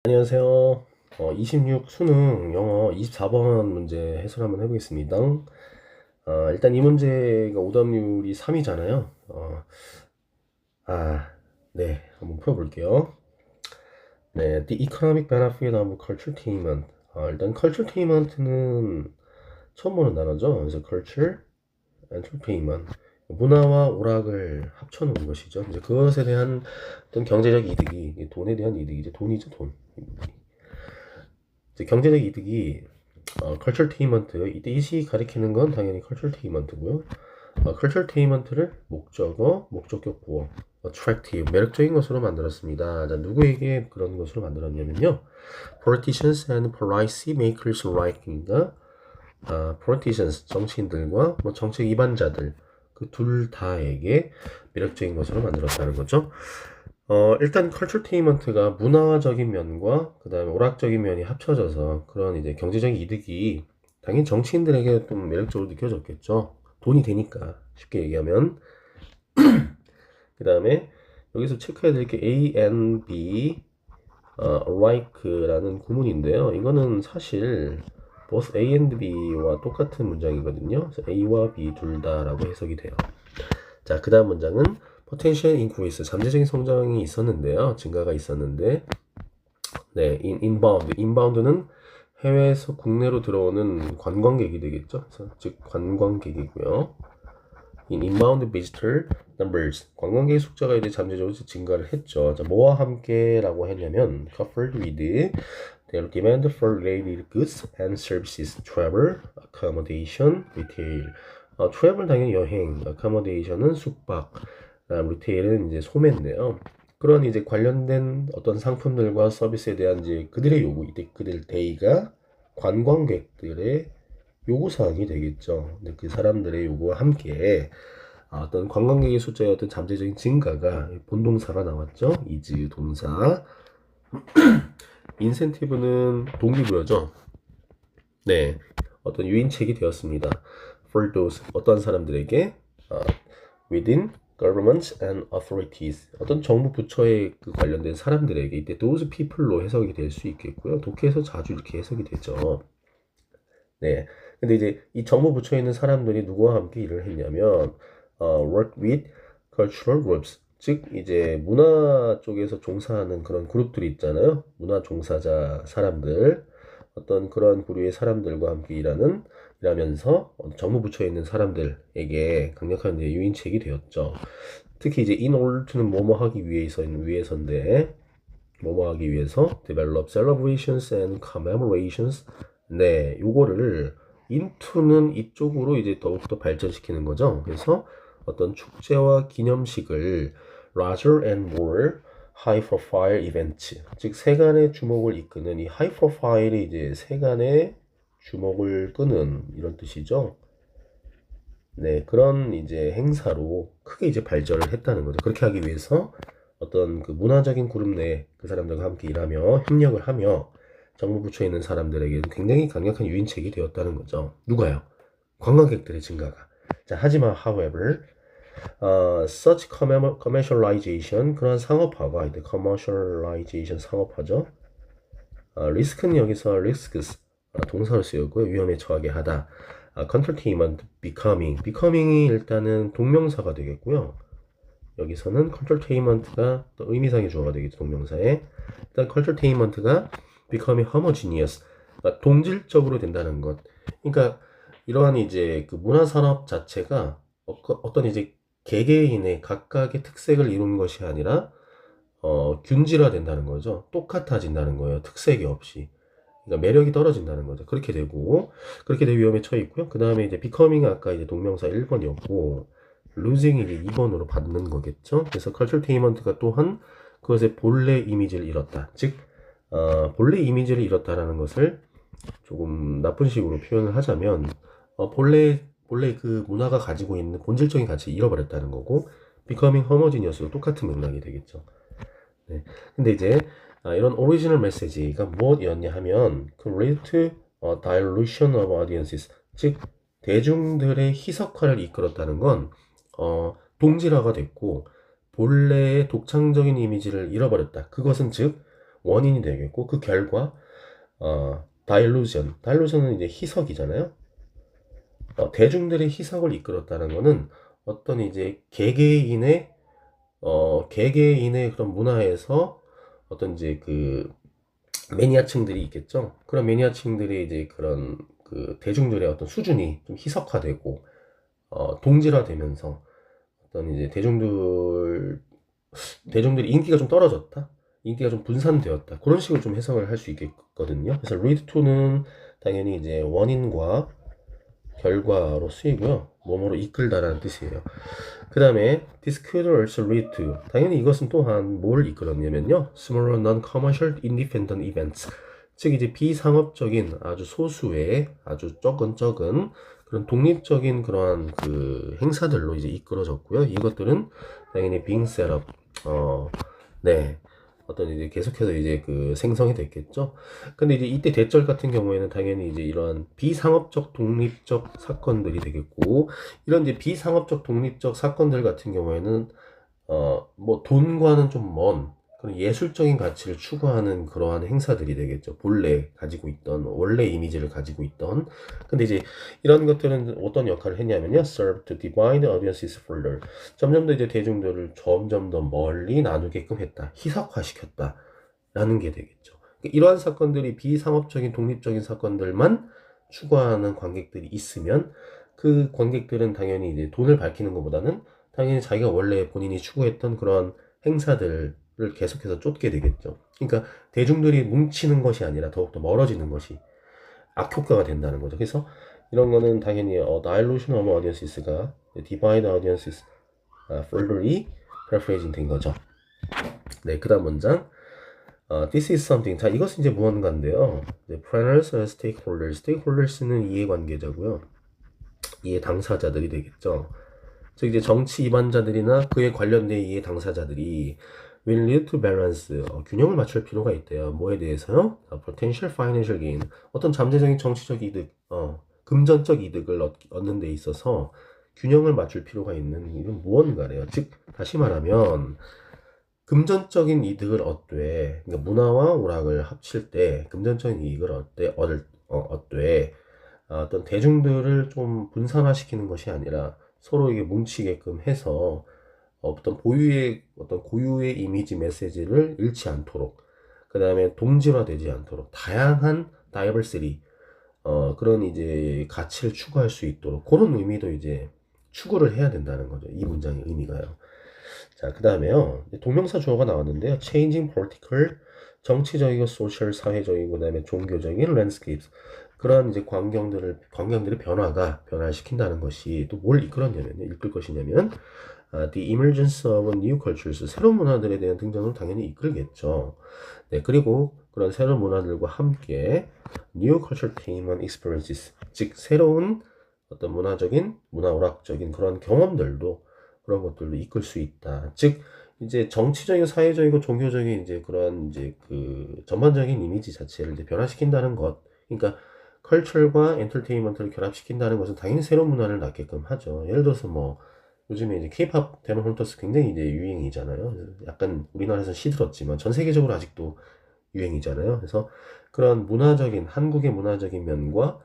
안녕하세요. 26 수능 영어 24번 문제 해설 한번 해보겠습니다. 일단 이 문제가 오답률이 3이잖아요. 네, 한번 풀어볼게요. 네, The economic benefit of culturetainment. 일단 culturetainment는 처음 보는 단어죠. 그래서 culture, entertainment. 문화와 오락을 합쳐놓은 것이죠. 이제 그것에 대한 어떤 경제적 이득이, 돈에 대한 이득이 이제 돈이죠, 돈. 이제 경제적 이득이 컬처테인먼트 이때 이시 가리키는 건 당연히 컬처테인먼트고요. 컬처테인먼트를 목적격 보어 attractive 매력적인 것으로 만들었습니다. 자, 누구에게 그런 것으로 만들었냐면요. politicians and policy makers alike니까 politicians 정치인들과 뭐 정책 위반자들 그 둘 다에게 매력적인 것으로 만들었다는 거죠. 일단 컬처테인먼트가 문화적인 면과 그 다음에 오락적인 면이 합쳐져서 그런 이제 경제적인 이득이 당연히 정치인들에게 좀 매력적으로 느껴졌겠죠. 돈이 되니까 쉽게 얘기하면. 그 다음에 여기서 체크해야 될 게 A and B alike라는 구문인데요. 이거는 사실 both A and B와 똑같은 문장이거든요. 그래서 A와 B 둘 다라고 해석이 돼요. 자, 그 다음 문장은 potential increase, 잠재적인 성장이 있었는데요. 증가가 있었는데, 네, inbound는 해외에서 국내로 들어오는 관광객이 되겠죠. 그래서 즉 관광객이고요. inbound visitor numbers, 관광객 숫자가 이제 잠재적으로 증가를 했죠. 자, 뭐와 함께라고 했냐면 coupled with their demand for related goods and services, travel, accommodation, retail. travel 당연히 여행, accommodation은 숙박, 리테일은 이제 소매인데요. 그런 이제 관련된 어떤 상품들과 서비스에 대한 이제 그들의 요구, 이때 그들 데이가 관광객들의 요구사항이 되겠죠. 근데 그 사람들의 요구와 함께 어떤 관광객의 숫자의 어떤 잠재적인 증가가 본동사가 나왔죠. is 동사. 인센티브는 동기부여죠. 네, 어떤 유인책이 되었습니다. For those 어떤 사람들에게 within governments and authorities 어떤 정부 부처에 그 관련된 사람들에게 이때 those people로 해석이 될 수 있겠고요. 독해에서 자주 이렇게 해석이 되죠. 네, 근데 이제 이 정부 부처에 있는 사람들이 누구와 함께 일을 했냐면 work with cultural groups 즉 이제 문화 쪽에서 종사하는 그런 그룹들이 있잖아요. 문화 종사자 사람들 어떤 그런 부류의 사람들과 함께 일하면서 정부 부처에 있는 사람들에게 강력한 이제 유인책이 되었죠. 특히 이제 in order to는 뭐뭐 하기 위해서인데 뭐뭐 하기 위해서 develop celebrations and commemorations. 네, 요거를 into는 이쪽으로 이제 더욱더 발전시키는 거죠. 그래서 어떤 축제와 기념식을 larger and more high profile events, 즉 세간의 주목을 이끄는 이 high profile이 이제 세간의 주목을 끄는 이런 뜻이죠. 네, 그런 이제 행사로 크게 이제 발전을 했다는 거죠. 그렇게 하기 위해서 어떤 그 문화적인 그룹 내 그 사람들과 함께 일하며 협력을 하며 정부 부처에 있는 사람들에게 굉장히 강력한 유인책이 되었다는 거죠. 누가요? 관광객들의 증가가. 자, 하지만 however such commercialization 그런 상업화가 이제 commercialization 상업화죠. 리스크는 여기서 risks 동사로 쓰였고요. 위험에 처하게 하다. containment, becoming이 일단은 동명사가 되겠고요. 여기서는 containment가 또 의미상의 주어가 되겠죠. 동명사에. 일단 containment가 becoming homogeneous, 그러니까 동질적으로 된다는 것. 그러니까 이러한 이제 그 문화산업 자체가 어떤 이제 개개인의 각각의 특색을 이루는 것이 아니라 균질화된다는 거죠. 똑같아진다는 거예요. 특색이 없이. 그러니까 매력이 떨어진다는 거죠. 그렇게 되고 그렇게 될 위험에 처해 있고요. 그 다음에 이제 becoming은 아까 이제 동명사 1번이었고 losing이 이제 2번으로 받는 거겠죠. 그래서 culturetainment가 또한 그것의 본래 이미지를 잃었다. 즉 본래 이미지를 잃었다라는 것을 조금 나쁜 식으로 표현을 하자면 본래 그 문화가 가지고 있는 본질적인 가치를 잃어버렸다는 거고 becoming homogeneous도 똑같은 맥락이 되겠죠. 네. 근데 이제 이런 오리지널 메시지가 무엇이었냐 하면 create dilution of audiences, 즉 대중들의 희석화를 이끌었다는 건 동질화가 됐고 본래의 독창적인 이미지를 잃어버렸다. 그것은 즉 원인이 되겠고 그 결과 다일루전은 이제 희석이잖아요. 대중들의 희석을 이끌었다는 거는 어떤 이제 개개인의 그런 문화에서 어떤 이제 그 매니아층들이 있겠죠. 그런 매니아층들이 이제 그런 그 대중들의 어떤 수준이 좀 희석화되고 동질화되면서 어떤 이제 대중들이 인기가 좀 떨어졌다. 인기가 좀 분산되었다. 그런 식으로 좀 해석을 할 수 있겠거든요. 그래서 lead to는 당연히 이제 원인과 결과로 쓰이고요. 뭐뭐로 이끌다라는 뜻이에요. 그 다음에 this could also lead to 당연히 이것은 또한 뭘 이끌었냐면요. small non-commercial independent events 즉 이제 비상업적인 아주 소수의 아주 적은 그런 독립적인 그러한 그 행사들로 이제 이끌어졌고요. 이것들은 당연히 being set up 네. 어떤 이제 계속해서 이제 그 생성이 됐겠죠. 근데 이제 이때 대절 같은 경우에는 당연히 이제 이런 비상업적 독립적 사건들이 되겠고, 이런 이제 비상업적 독립적 사건들 같은 경우에는 뭐 돈과는 좀 먼 그런 예술적인 가치를 추구하는 그러한 행사들이 되겠죠. 본래 가지고 있던 원래 이미지를 가지고 있던. 근데 이제 이런 것들은 어떤 역할을 했냐면요. serve to divide audiences further. 점점 더 이제 대중들을 점점 더 멀리 나누게끔 했다. 희석화시켰다. 라는 게 되겠죠. 이러한 사건들이 비상업적인 독립적인 사건들만 추구하는 관객들이 있으면 그 관객들은 당연히 이제 돈을 밝히는 것보다는 당연히 자기가 원래 본인이 추구했던 그런 행사들을 계속해서 쫓게 되겠죠. 그러니까 대중들이 뭉치는 것이 아니라 더욱더 멀어지는 것이 악효과가 된다는 거죠. 그래서 이런 거는 당연히 dilution of audiences가 divide audiences furtherly paraphrasing 된 거죠. 네, 그 다음 문장. This is something. 자, 이것은 이제 무언가인데요. planners and stakeholders. stakeholders는 이해관계자고요. 이해 당사자들이 되겠죠. 즉 이제 정치 이반자들이나 그에 관련된 이해 당사자들이 will need to balance 균형을 맞출 필요가 있대요. 뭐에 대해서요? potential financial gain 어떤 잠재적인 정치적 이득, 금전적 이득을 얻는 데 있어서 균형을 맞출 필요가 있는 이건 무언가래요. 즉 다시 말하면 금전적인 이득을 얻되 그러니까 문화와 오락을 합칠 때 금전적인 이익을 얻되 어떤 대중들을 좀 분산화시키는 것이 아니라 서로 이게 뭉치게끔 해서 어떤 고유의 이미지 메시지를 잃지 않도록 그 다음에 동질화되지 않도록 다양한 다이버시티 그런 이제 가치를 추구할 수 있도록 그런 의미도 이제 추구를 해야 된다는 거죠. 이 문장의 의미가요. 자, 그 다음에요. 동명사 주어가 나왔는데요. changing political 정치적이고 소셜 사회적이고 그다음에 종교적인 landscapes 그런 이제 광경들의 변화를 시킨다는 것이 또 뭘 이끌었냐면요. 이끌 것이냐면 the emergence of new cultures 새로운 문화들에 대한 등장을 당연히 이끌겠죠. 네, 그리고 그런 새로운 문화들과 함께 new cultural attainment experiences 즉 새로운 어떤 문화오락적인 그런 경험들도 그런 것들도 이끌 수 있다. 즉 이제 정치적이고 사회적이고 종교적인 이제 그런 이제 그 전반적인 이미지 자체를 이제 변화시킨다는 것. 그러니까 컬처과 엔터테인먼트를 결합시킨다는 것은 당연히 새로운 문화를 낳게끔 하죠. 예를 들어서 뭐 요즘에 이제 케이팝 데몬 헌터스 굉장히 이제 유행이잖아요. 약간 우리나라에서 시들었지만 전 세계적으로 아직도 유행이잖아요. 그래서 그런 한국의 문화적인 면과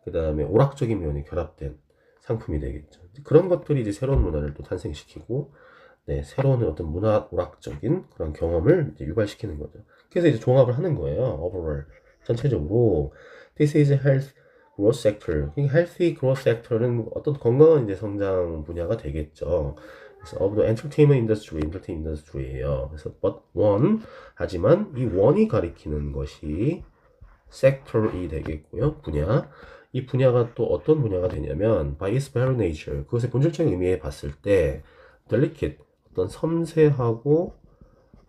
그 다음에 오락적인 면이 결합된 상품이 되겠죠. 그런 것들이 이제 새로운 문화를 또 탄생시키고, 네, 새로운 어떤 문화 오락적인 그런 경험을 이제 유발시키는 거죠. 그래서 이제 종합을 하는 거예요. overall. 전체적으로. This is health growth sector. healthy growth sector는 어떤 건강한 이제 성장 분야가 되겠죠. 그래서 of the entertainment industry예요. 그래서 하지만 이 one이 가리키는 것이 sector이 되겠고요. 분야. 이 분야가 또 어떤 분야가 되냐면 by its very nature 그것의 본질적인 의미에 봤을 때 delicate 어떤 섬세하고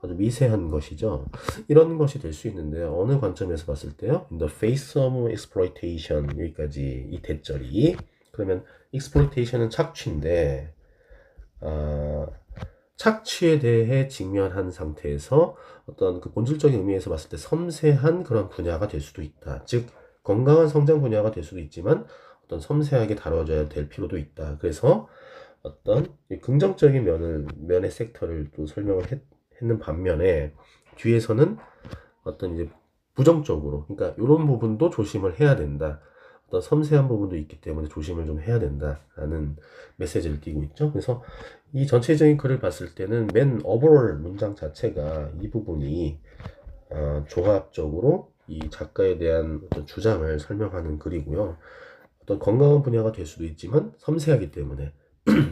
아주 미세한 것이죠. 이런 것이 될 수 있는데 어느 관점에서 봤을 때요. In the face of exploitation 여기까지 이 대절이 그러면 exploitation은 착취인데 착취에 대해 직면한 상태에서 어떤 그 본질적인 의미에서 봤을 때 섬세한 그런 분야가 될 수도 있다. 즉 건강한 성장 분야가 될 수도 있지만 어떤 섬세하게 다뤄져야 될 필요도 있다. 그래서 어떤 긍정적인 면의 섹터를 또 설명을 했는 반면에 뒤에서는 어떤 이제 부정적으로, 그러니까 이런 부분도 조심을 해야 된다. 어떤 섬세한 부분도 있기 때문에 조심을 좀 해야 된다라는 메시지를 띄고 있죠. 그래서 이 전체적인 글을 봤을 때는 맨 오버롤 문장 자체가 이 부분이 종합적으로 이 작가에 대한 어떤 주장을 설명하는 글이고요. 어떤 건강한 분야가 될 수도 있지만 섬세하기 때문에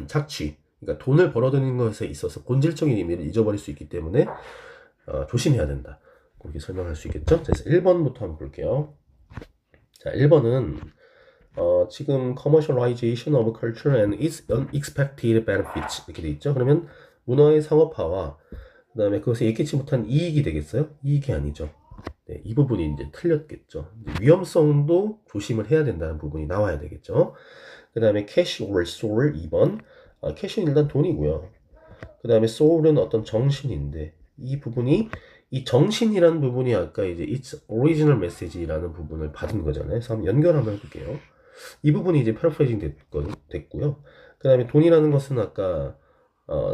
착취, 그러니까 돈을 벌어들이는 것에 있어서 본질적인 의미를 잊어버릴 수 있기 때문에 조심해야 된다. 그렇게 설명할 수 있겠죠? 그래서 1번부터 한번 볼게요. 자, 1번은 지금 commercialization of culture and its unexpected benefits 이렇게 돼 있죠. 그러면 문화의 상업화와 그 다음에 그것에 예기치 못한 이익이 되겠어요? 이익이 아니죠. 네, 이 부분이 이제 틀렸겠죠. 이제 위험성도 조심을 해야 된다는 부분이 나와야 되겠죠. 그 다음에 cash or soul 2번. cash는 일단 돈이고요. 그 다음에 soul은 어떤 정신인데 이 부분이 이 정신이라는 부분이 아까 이제 its original message라는 부분을 받은 거잖아요. 그래서 한번 연결 한번 해볼게요. 이 부분이 이제 패러프레이징 됐고요. 그 다음에 돈이라는 것은 아까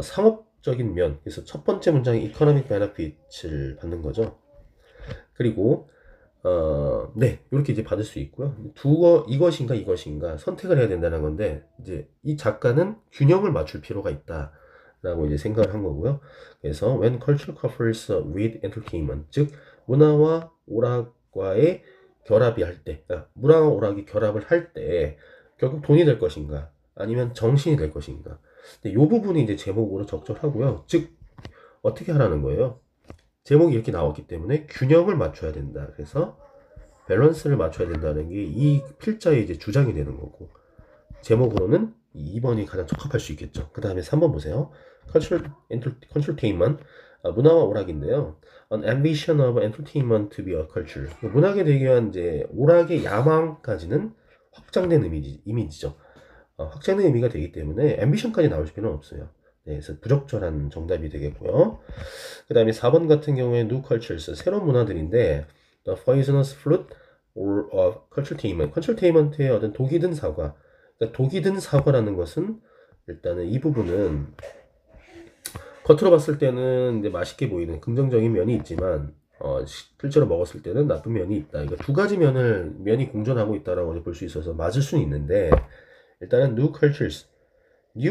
상업적인 면, 그래서 첫 번째 문장이 economic benefit을 받는 거죠. 그리고 네, 이렇게 이제 받을 수 있고요. 이것인가 이것인가 선택을 해야 된다는 건데 이제 이 작가는 균형을 맞출 필요가 있다라고 이제 생각을 한 거고요. 그래서 when culture couples with entertainment, 즉 문화와 오락과의 결합이 할 때, 문화와 오락이 결합을 할 때 결국 돈이 될 것인가 아니면 정신이 될 것인가. 근데 이 부분이 이제 제목으로 적절하고요. 즉 어떻게 하라는 거예요? 제목이 이렇게 나왔기 때문에 균형을 맞춰야 된다. 그래서 밸런스를 맞춰야 된다는 게 이 필자의 이제 주장이 되는 거고, 제목으로는 2번이 가장 적합할 수 있겠죠. 그 다음에 3번 보세요. Entertainment, 문화와 오락인데요. An ambition of entertainment to be a culture. 문학에 되기 위한 이제 오락의 야망까지는 확장된 이미지죠. 확장된 의미가 되기 때문에 ambition까지 나올 필요는 없어요. 네, 그래서 부적절한 정답이 되겠고요. 그 다음에 4번 같은 경우에 new cultures, 새로운 문화들인데 the poisonous fruit or of culturetainment, culturetainment의 어떤 독이 든 사과. 그러니까 독이 든 사과라는 것은 일단은 이 부분은 겉으로 봤을 때는 이제 맛있게 보이는 긍정적인 면이 있지만 실제로 먹었을 때는 나쁜 면이 있다. 그러니까 두 가지 면이 공존하고 있다라고 볼 수 있어서 맞을 수는 있는데 일단은 new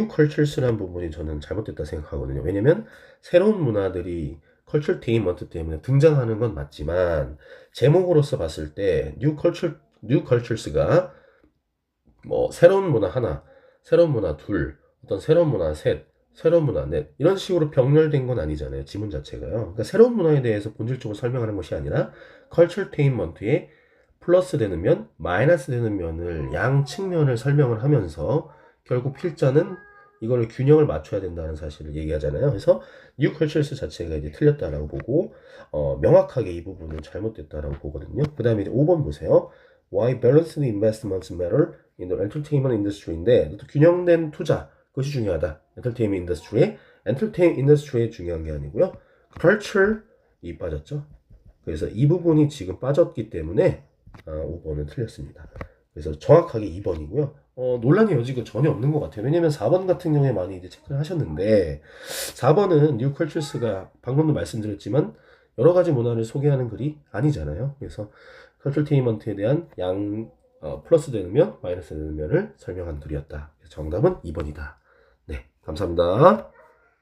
cultures라는 부분이 저는 잘못됐다 생각하거든요. 왜냐면 새로운 문화들이 culturetainment 때문에 등장하는 건 맞지만 제목으로서 봤을 때 new cultures가 뭐 새로운 문화 하나, 새로운 문화 둘, 어떤 새로운 문화 셋, 새로운 문화 넷 이런 식으로 병렬된 건 아니잖아요. 지문 자체가요. 그러니까 새로운 문화에 대해서 본질적으로 설명하는 것이 아니라 culturetainment에 플러스 되는 면, 마이너스 되는 면을 양 측면을 설명을 하면서 결국 필자는 이걸 균형을 맞춰야 된다는 사실을 얘기하잖아요. 그래서 new cultures 자체가 이제 틀렸다라고 보고 명확하게 이 부분은 잘못됐다라고 보거든요. 그 다음에 이제 5번 보세요. Why balanced investments matter in the entertainment industry인데 또 균형된 투자 그것이 중요하다. 엔터테인먼트 인더스트리에 엔터테인먼트 인더스트리에 중요한 게 아니고요. culture이 빠졌죠. 그래서 이 부분이 지금 빠졌기 때문에 5번은 틀렸습니다. 그래서 정확하게 2번이고요. 논란의 여지가 전혀 없는 것 같아요. 왜냐면 4번 같은 경우에 많이 이제 체크를 하셨는데 4번은 뉴 컬처스가 방금도 말씀드렸지만 여러 가지 문화를 소개하는 글이 아니잖아요. 그래서 컬처테인먼트에 대한 플러스 되는 면, 마이너스 되는 면을 설명한 글이었다. 정답은 2번이다. 네, 감사합니다.